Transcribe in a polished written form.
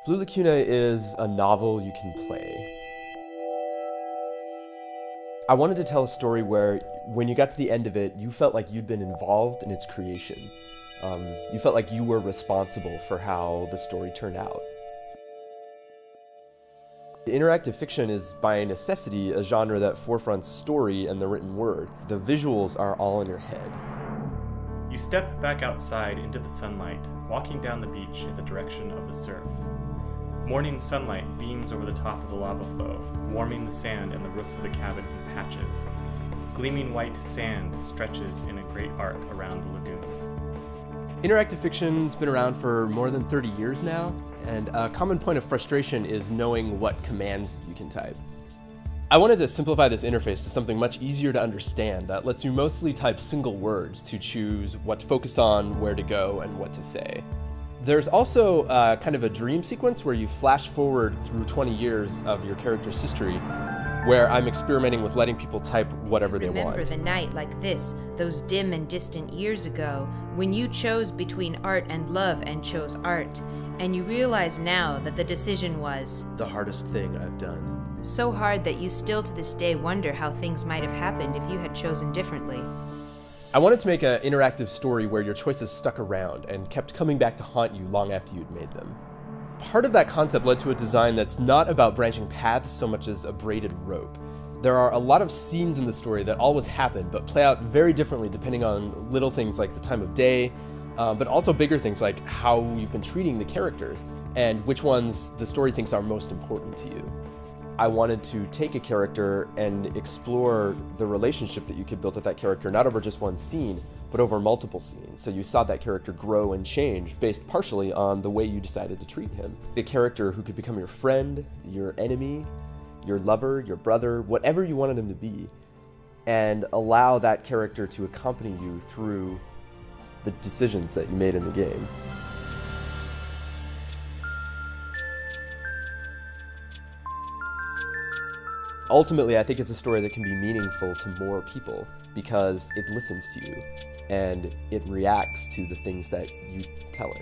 Blue Lacuna is a novel you can play. I wanted to tell a story where, when you got to the end of it, you felt like you'd been involved in its creation. You felt like you were responsible for how the story turned out. Interactive fiction is, by necessity, a genre that forefronts story and the written word. The visuals are all in your head. You step back outside into the sunlight, walking down the beach in the direction of the surf. Morning sunlight beams over the top of the lava flow, warming the sand and the roof of the cabin in patches. Gleaming white sand stretches in a great arc around the lagoon. Interactive fiction's been around for more than 30 years now, and a common point of frustration is knowing what commands you can type. I wanted to simplify this interface to something much easier to understand that lets you mostly type single words to choose what to focus on, where to go, and what to say. There's also kind of a dream sequence where you flash forward through 20 years of your character's history, where I'm experimenting with letting people type whatever they want. Remember the night like this, those dim and distant years ago, when you chose between art and love and chose art, and you realize now that the decision was the hardest thing I've done. So hard that you still to this day wonder how things might have happened if you had chosen differently. I wanted to make an interactive story where your choices stuck around and kept coming back to haunt you long after you'd made them. Part of that concept led to a design that's not about branching paths so much as a braided rope. There are a lot of scenes in the story that always happen but play out very differently depending on little things like the time of day, but also bigger things like how you've been treating the characters and which ones the story thinks are most important to you. I wanted to take a character and explore the relationship that you could build with that character, not over just one scene, but over multiple scenes. So you saw that character grow and change based partially on the way you decided to treat him. A character who could become your friend, your enemy, your lover, your brother, whatever you wanted him to be, and allow that character to accompany you through the decisions that you made in the game. Ultimately, I think it's a story that can be meaningful to more people because it listens to you and it reacts to the things that you tell it.